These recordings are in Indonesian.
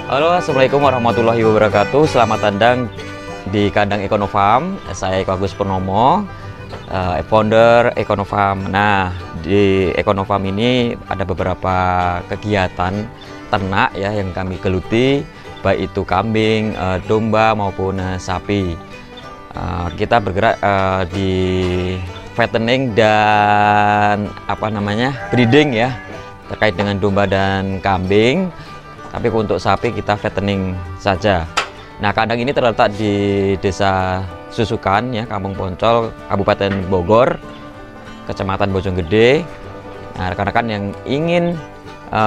Halo, assalamualaikum warahmatullahi wabarakatuh. Selamat datang di kandang Ekonofarm. Saya Eko Agus Purnomo, founder Ekonofarm. Nah, di Ekonofarm ini ada beberapa kegiatan ternak ya yang kami geluti, baik itu kambing, domba maupun sapi. Kita bergerak di fattening dan breeding ya, terkait dengan domba dan kambing. Tapi untuk sapi kita fattening saja. Nah, kandang ini terletak di Desa Susukan ya, Kampung Poncol, Kabupaten Bogor, Kecamatan Bojonggede. Nah, rekan-rekan yang ingin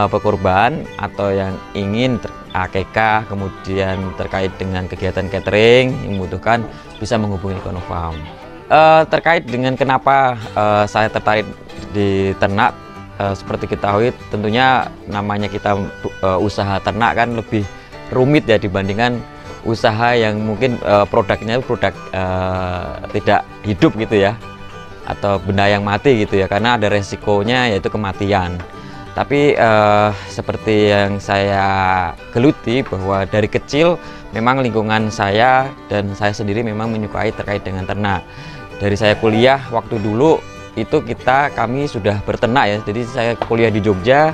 berkurban atau yang ingin akekah, kemudian terkait dengan kegiatan catering yang membutuhkan, bisa menghubungi Ekonofarm. Terkait dengan kenapa saya tertarik di ternak, seperti ketahui tentunya namanya kita usaha ternak kan lebih rumit ya dibandingkan usaha yang mungkin produknya produk tidak hidup gitu ya, atau benda yang mati gitu ya, karena ada resikonya yaitu kematian. Tapi seperti yang saya geluti bahwa dari kecil memang lingkungan saya dan saya sendiri memang menyukai terkait dengan ternak. Dari saya kuliah waktu dulu itu kami sudah berternak ya, jadi saya kuliah di Jogja,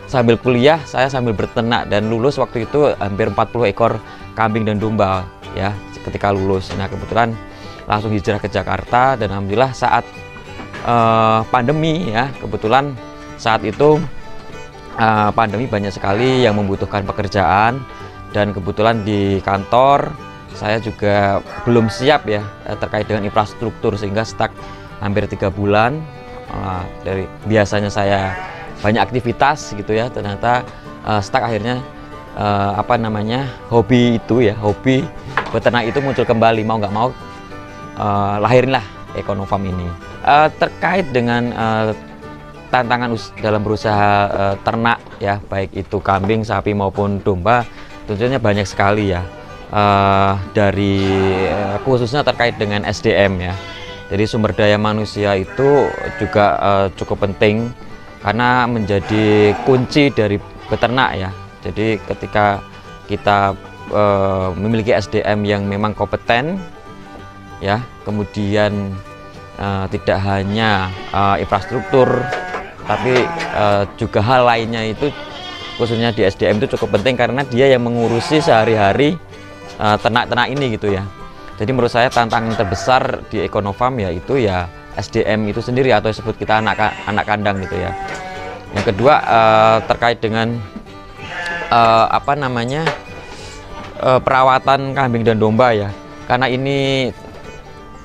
sambil kuliah saya sambil berternak dan lulus waktu itu hampir 40 ekor kambing dan domba ya ketika lulus. Nah, kebetulan langsung hijrah ke Jakarta dan alhamdulillah saat pandemi ya, kebetulan saat itu pandemi banyak sekali yang membutuhkan pekerjaan, dan kebetulan di kantor saya juga belum siap ya terkait dengan infrastruktur, sehingga stuck hampir 3 bulan. Dari biasanya saya banyak aktivitas gitu ya, ternyata stuck. Akhirnya hobi beternak itu muncul kembali, mau nggak mau lahirinlah Ekonofarm ini. Terkait dengan tantangan dalam berusaha ternak ya, baik itu kambing, sapi maupun domba, tentunya banyak sekali ya, dari khususnya terkait dengan SDM ya. Jadi sumber daya manusia itu juga cukup penting karena menjadi kunci dari beternak ya. Jadi ketika kita memiliki SDM yang memang kompeten ya, kemudian tidak hanya infrastruktur, tapi juga hal lainnya itu khususnya di SDM itu cukup penting karena dia yang mengurusi sehari-hari ternak-ternak ini gitu ya. Jadi menurut saya tantangan terbesar di Ekonofarm yaitu ya SDM itu sendiri, atau disebut kita anak kandang gitu ya. Yang kedua terkait dengan perawatan kambing dan domba ya, karena ini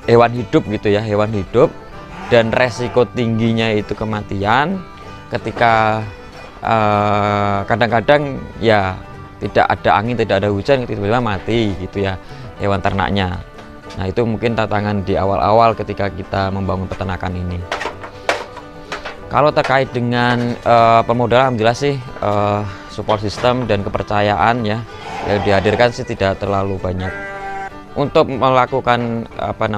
hewan hidup gitu ya, hewan hidup, dan resiko tingginya itu kematian ketika kadang-kadang ya tidak ada angin, tidak ada hujan, tiba-tiba mati gitu ya hewan ternaknya. Nah, itu mungkin tantangan di awal-awal ketika kita membangun peternakan ini. Kalau terkait dengan permodalan, alhamdulillah sih support system dan kepercayaan ya yang dihadirkan sih tidak terlalu banyak untuk melakukan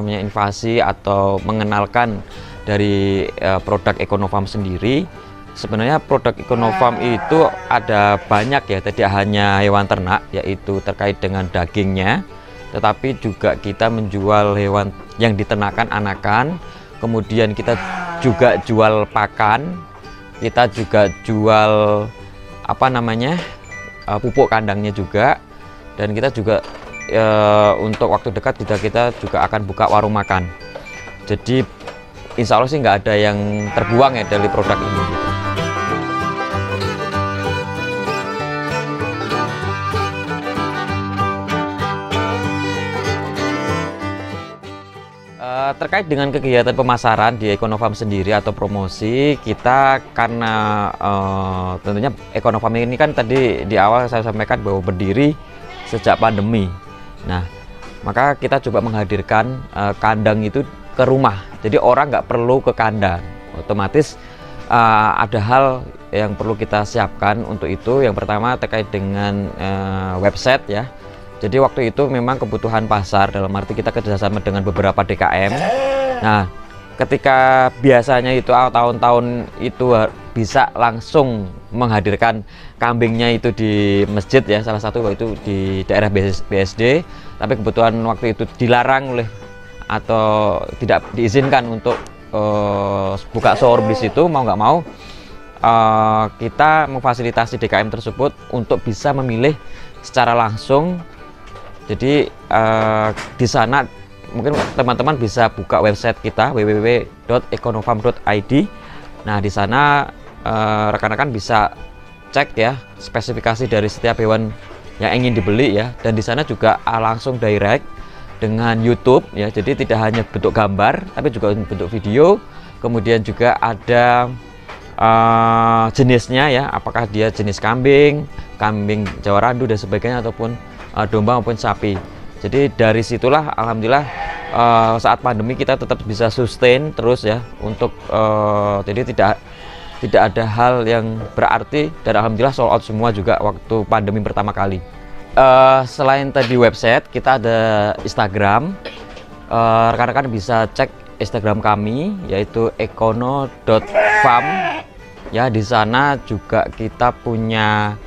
invasi atau mengenalkan dari produk Ekonofarm sendiri. Sebenarnya produk Ekonofarm itu ada banyak ya, tidak hanya hewan ternak, yaitu terkait dengan dagingnya, tetapi juga kita menjual hewan yang diternakan anakan, kemudian kita juga jual pakan, kita juga jual pupuk kandangnya juga, dan kita juga untuk waktu dekat kita juga akan buka warung makan. Jadi insya Allah sih nggak ada yang terbuang ya dari produk ini gitu. Terkait dengan kegiatan pemasaran di Ekonofarm sendiri atau promosi, kita karena tentunya Ekonofarm ini kan tadi di awal saya sampaikan bahwa berdiri sejak pandemi. Nah, maka kita coba menghadirkan kandang itu ke rumah, jadi orang nggak perlu ke kandang. Otomatis ada hal yang perlu kita siapkan untuk itu. Yang pertama terkait dengan website ya. Jadi waktu itu memang kebutuhan pasar, dalam arti kita kerjasama dengan beberapa DKM. Nah, ketika biasanya itu tahun-tahun itu bisa langsung menghadirkan kambingnya itu di masjid ya, salah satu itu di daerah BSD, tapi kebetulan waktu itu dilarang oleh atau tidak diizinkan untuk buka showroom di situ. Mau nggak mau kita memfasilitasi DKM tersebut untuk bisa memilih secara langsung. Jadi di sana mungkin teman-teman bisa buka website kita www.econofarm.id. Nah, di sana rekan-rekan bisa cek ya spesifikasi dari setiap hewan yang ingin dibeli ya, dan di sana juga langsung direct dengan YouTube ya. Jadi tidak hanya bentuk gambar tapi juga bentuk video. Kemudian juga ada jenisnya ya, apakah dia jenis kambing Jawa Randu dan sebagainya, ataupun domba maupun sapi. Jadi dari situlah alhamdulillah saat pandemi kita tetap bisa sustain terus ya untuk jadi tidak ada hal yang berarti, dan alhamdulillah sold out semua juga waktu pandemi pertama kali. Selain tadi website, kita ada Instagram. Rekan-rekan bisa cek Instagram kami yaitu econo.farm ya. Di sana juga kita punya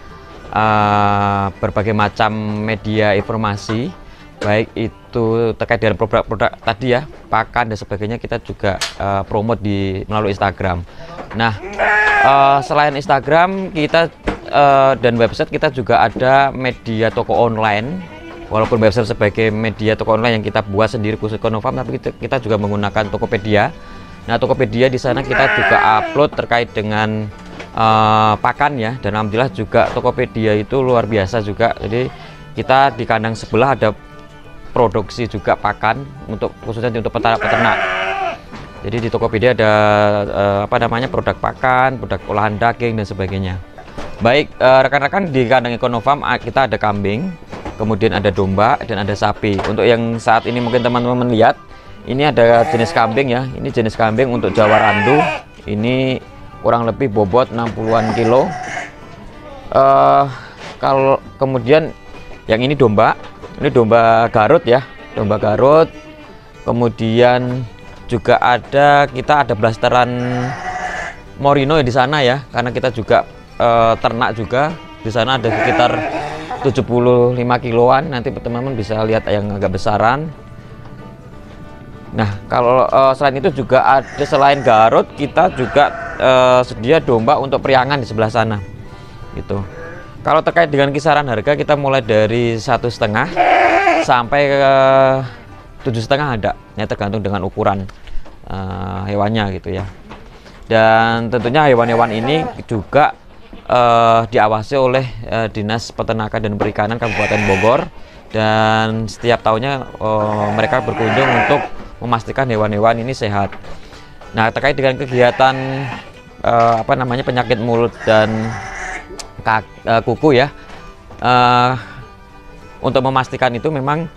berbagai macam media informasi, baik itu terkait dengan produk-produk tadi ya, pakan dan sebagainya, kita juga promote melalui Instagram. Nah, selain Instagram kita dan website, kita juga ada media toko online. Walaupun website sebagai media toko online yang kita buat sendiri khusus Econofarm, tapi kita juga menggunakan Tokopedia. Nah, Tokopedia di sana kita juga upload terkait dengan pakan ya, dan alhamdulillah juga Tokopedia itu luar biasa juga. Jadi kita di kandang sebelah ada produksi juga pakan untuk khususnya untuk peternak. Jadi di Tokopedia ada produk pakan, produk olahan daging dan sebagainya. Baik rekan-rekan, di kandang Econofarm kita ada kambing, kemudian ada domba dan ada sapi. Untuk yang saat ini mungkin teman-teman lihat, ini ada jenis kambing ya. Ini jenis kambing untuk Jawa Randu. Ini kurang lebih bobot 60-an kilo. Kalau kemudian yang ini domba Garut ya, domba Garut. Kemudian juga kita ada blasteran Morino di sana ya, karena kita juga ternak juga. Di sana ada sekitar 75 kiloan. Nanti teman-teman bisa lihat yang agak besaran. Nah, kalau selain itu juga ada, selain Garut, kita juga sedia domba untuk priangan di sebelah sana gitu. Kalau terkait dengan kisaran harga, kita mulai dari 1,5 sampai ke 7,5 ada ya, tergantung dengan ukuran hewannya gitu ya. Dan tentunya hewan-hewan ini juga diawasi oleh Dinas Peternakan dan Perikanan Kabupaten Bogor, dan setiap tahunnya mereka berkunjung untuk memastikan hewan-hewan ini sehat. Nah, terkait dengan kegiatan penyakit mulut dan kuku ya, untuk memastikan itu memang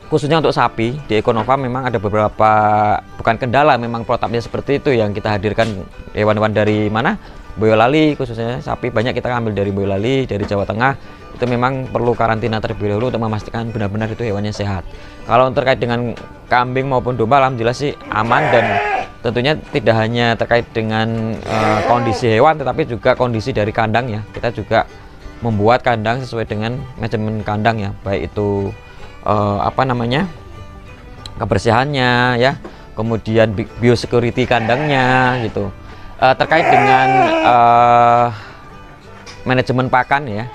khususnya untuk sapi di Econofarm memang ada beberapa, bukan kendala, memang protapnya seperti itu yang kita hadirkan. Hewan-hewan dari mana? Boyolali, khususnya sapi banyak kita ambil dari Boyolali, dari Jawa Tengah. Itu memang perlu karantina terlebih dahulu untuk memastikan benar-benar itu hewannya sehat. Kalau terkait dengan kambing maupun domba, alhamdulillah sih aman, dan tentunya tidak hanya terkait dengan kondisi hewan, tetapi juga kondisi dari kandang ya. Kita juga membuat kandang sesuai dengan manajemen kandang ya, baik itu kebersihannya ya, kemudian biosecurity kandangnya gitu. Terkait dengan manajemen pakan ya,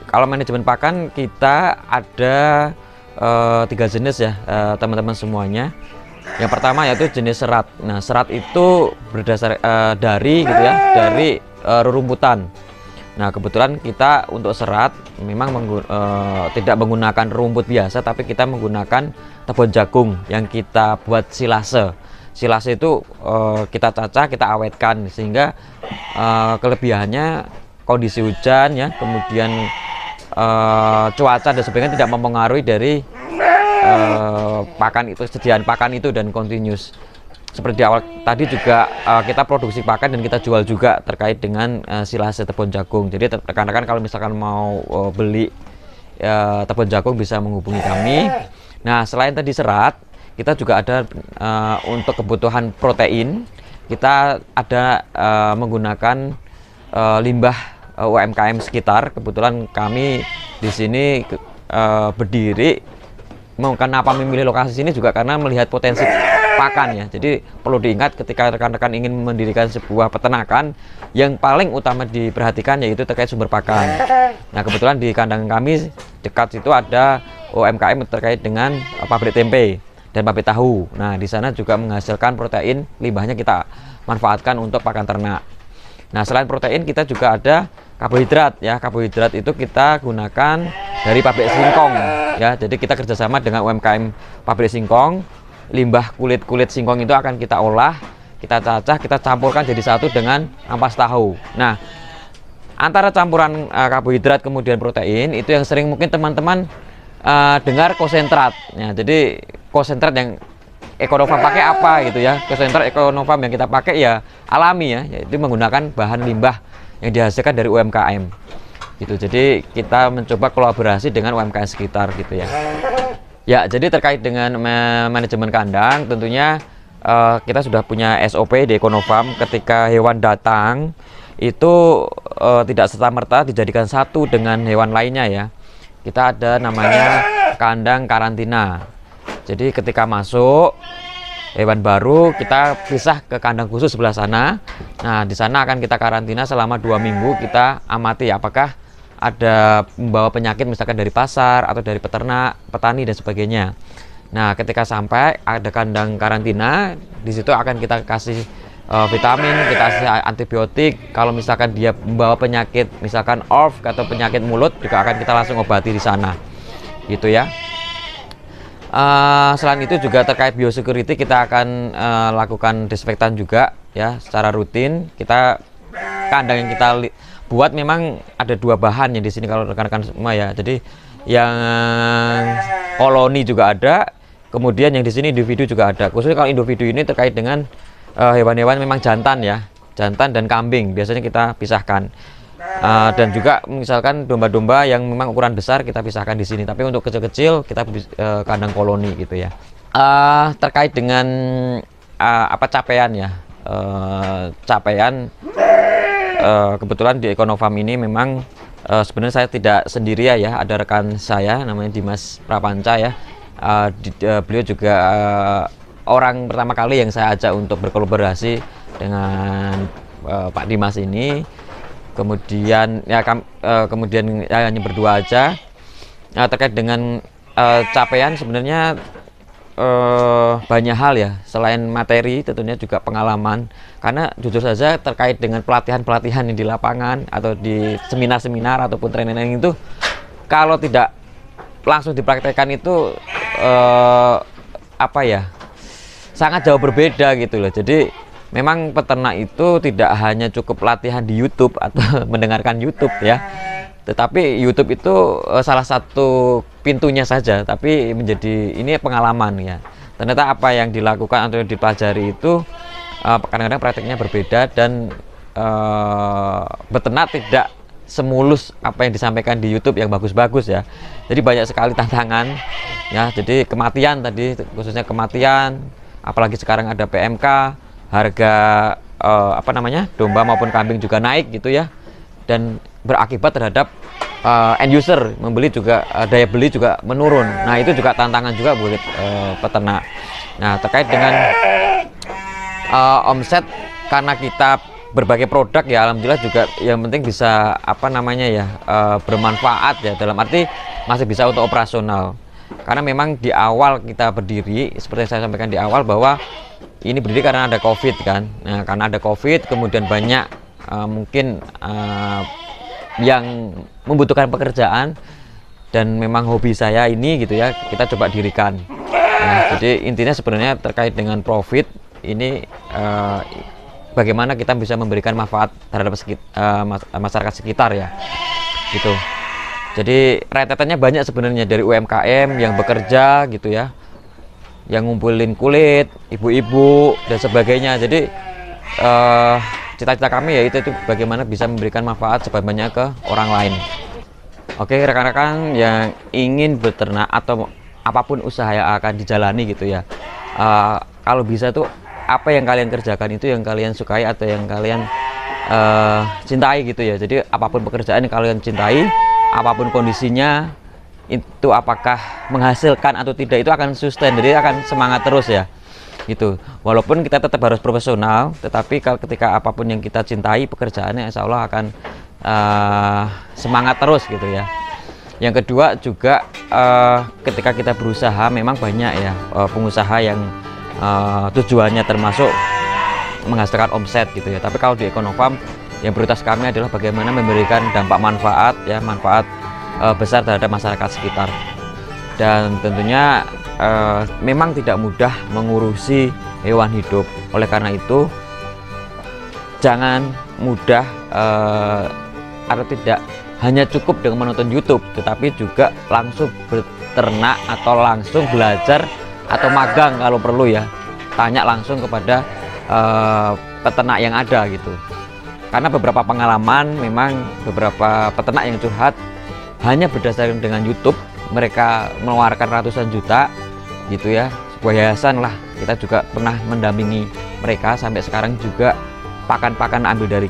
kalau manajemen pakan kita ada 3 jenis ya teman-teman semuanya. Yang pertama yaitu jenis serat. Nah, serat itu berdasar dari rerumputan. Nah, kebetulan kita untuk serat memang tidak menggunakan rumput biasa, tapi kita menggunakan tepung jagung yang kita buat silase. Silase itu kita cacah, kita awetkan, sehingga kelebihannya kondisi hujan ya, kemudian cuaca dan sebagainya tidak mempengaruhi dari pakan itu, sediaan pakan itu, dan continuous. Seperti di awal tadi juga kita produksi pakan dan kita jual juga terkait dengan silase tepung jagung. Jadi rekan-rekan kalau misalkan mau beli tepung jagung bisa menghubungi kami. Nah, selain tadi serat, kita juga ada untuk kebutuhan protein. kita ada menggunakan limbah UMKM sekitar. Kebetulan kami di sini berdiri, kenapa memilih lokasi sini juga karena melihat potensi pakan ya. Jadi perlu diingat ketika rekan-rekan ingin mendirikan sebuah peternakan, yang paling utama diperhatikan yaitu terkait sumber pakan. Nah, kebetulan di kandang kami dekat situ ada UMKM terkait dengan pabrik tempe dan pabrik tahu. Nah, di sana juga menghasilkan protein, limbahnya kita manfaatkan untuk pakan ternak. Nah, selain protein kita juga ada karbohidrat ya. Karbohidrat itu kita gunakan dari pabrik singkong ya. Jadi kita kerjasama dengan UMKM pabrik singkong. Limbah kulit singkong itu akan kita olah, kita cacah, kita campurkan jadi satu dengan ampas tahu. Nah, antara campuran karbohidrat kemudian protein itu yang sering mungkin teman-teman dengar konsentrat. Ya, jadi konsentrat yang Econofarm pakai apa gitu ya. Konsentrat Econofarm yang kita pakai ya alami ya, yaitu menggunakan bahan limbah yang dihasilkan dari UMKM gitu. Jadi kita mencoba kolaborasi dengan UMKM sekitar gitu ya. Ya, jadi terkait dengan manajemen kandang, tentunya kita sudah punya SOP di Econofarm. Ketika hewan datang itu tidak serta-merta dijadikan satu dengan hewan lainnya ya. Kita ada namanya kandang karantina. Jadi ketika masuk hewan baru, kita pisah ke kandang khusus sebelah sana. Nah, di sana akan kita karantina selama 2 minggu. Kita amati apakah ada membawa penyakit misalkan dari pasar atau dari peternak, petani dan sebagainya. Nah, ketika sampai ada kandang karantina, di situ akan kita kasih vitamin, kita kasih antibiotik. Kalau misalkan dia membawa penyakit misalkan ORF atau penyakit mulut, juga akan kita langsung obati di sana gitu ya. Selain itu juga terkait biosecurity, kita akan lakukan disinfektan juga ya secara rutin. Kita kandang yang kita buat memang ada 2 bahan yang di sini kalau rekan-rekan semua ya. Jadi yang koloni juga ada, kemudian yang di sini individu juga ada. Khususnya kalau individu ini terkait dengan hewan-hewan memang jantan ya, jantan dan kambing biasanya kita pisahkan. Dan juga misalkan domba-domba yang memang ukuran besar kita pisahkan di sini, tapi untuk kecil-kecil kita kandang koloni gitu ya. Terkait dengan capaian ya, capaian kebetulan di Econofarm ini memang sebenarnya saya tidak sendiri ya, ada rekan saya namanya Dimas Prapanca ya. Beliau juga orang pertama kali yang saya ajak untuk berkolaborasi dengan Pak Dimas ini. Kemudian ya kemudian ya, hanya berdua aja. Terkait dengan capaian sebenarnya banyak hal ya, selain materi tentunya juga pengalaman. Karena jujur saja terkait dengan pelatihan-pelatihan yang di lapangan atau di seminar-seminar ataupun training itu, kalau tidak langsung dipraktekkan itu sangat jauh berbeda gitu loh. Jadi memang peternak itu tidak hanya cukup latihan di YouTube atau mendengarkan YouTube ya, tetapi YouTube itu salah satu pintunya saja, tapi menjadi ini pengalaman ya. Ternyata apa yang dilakukan atau yang dipelajari itu kadang-kadang prakteknya berbeda, dan beternak tidak semulus apa yang disampaikan di YouTube yang bagus-bagus ya. Jadi banyak sekali tantangan ya. Jadi kematian tadi, khususnya kematian, apalagi sekarang ada PMK. Harga domba maupun kambing juga naik gitu ya, dan berakibat terhadap end user membeli juga, daya beli juga menurun. Nah, itu juga tantangan juga buat peternak. Nah, terkait dengan omset, karena kita berbagai produk ya, alhamdulillah juga yang penting bisa bermanfaat ya, dalam arti masih bisa untuk operasional. Karena memang di awal kita berdiri, seperti yang saya sampaikan di awal, bahwa ini berdiri karena ada COVID kan. Nah, karena ada COVID, kemudian banyak mungkin yang membutuhkan pekerjaan, dan memang hobi saya ini gitu ya, kita coba dirikan. Nah, jadi intinya sebenarnya terkait dengan profit ini, bagaimana kita bisa memberikan manfaat terhadap masyarakat sekitar ya, gitu. Jadi rentetannya banyak sebenarnya, dari UMKM yang bekerja gitu ya, yang ngumpulin kulit, ibu-ibu dan sebagainya. Jadi cita-cita kami ya itu bagaimana bisa memberikan manfaat sebanyak ke orang lain. Oke, rekan-rekan yang ingin beternak atau apapun usaha yang akan dijalani gitu ya, kalau bisa tuh apa yang kalian kerjakan itu yang kalian sukai atau yang kalian cintai gitu ya. Jadi apapun pekerjaan yang kalian cintai, apapun kondisinya, itu apakah menghasilkan atau tidak, itu akan sustain, jadi akan semangat terus ya gitu. Walaupun kita tetap harus profesional, tetapi ketika apapun yang kita cintai pekerjaannya, insya Allah akan semangat terus gitu ya. Yang kedua juga ketika kita berusaha, memang banyak ya pengusaha yang tujuannya termasuk menghasilkan omset gitu ya. Tapi kalau di Ekonofarm, yang prioritas kami adalah bagaimana memberikan dampak manfaat ya, manfaat besar terhadap masyarakat sekitar. Dan tentunya memang tidak mudah mengurusi hewan hidup. Oleh karena itu jangan mudah atau tidak hanya cukup dengan menonton YouTube, tetapi juga langsung beternak atau langsung belajar atau magang kalau perlu ya. Tanya langsung kepada peternak yang ada gitu. Karena beberapa pengalaman, memang beberapa peternak yang curhat hanya berdasarkan dengan YouTube, mereka mengeluarkan ratusan juta gitu ya, sebuah yayasan lah. Kita juga pernah mendampingi mereka, sampai sekarang juga pakan-pakan ambil dari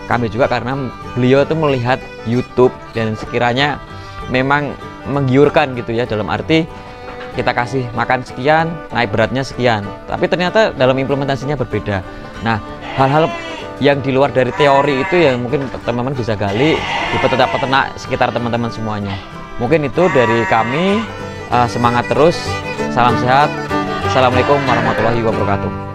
kami juga, karena beliau itu melihat YouTube dan sekiranya memang menggiurkan gitu ya, dalam arti kita kasih makan sekian, naik beratnya sekian, tapi ternyata dalam implementasinya berbeda. Nah, hal-hal yang di luar dari teori itu yang mungkin teman-teman bisa gali di peternak-peternak sekitar teman-teman semuanya. Mungkin itu dari kami. Semangat terus, salam sehat, assalamualaikum warahmatullahi wabarakatuh.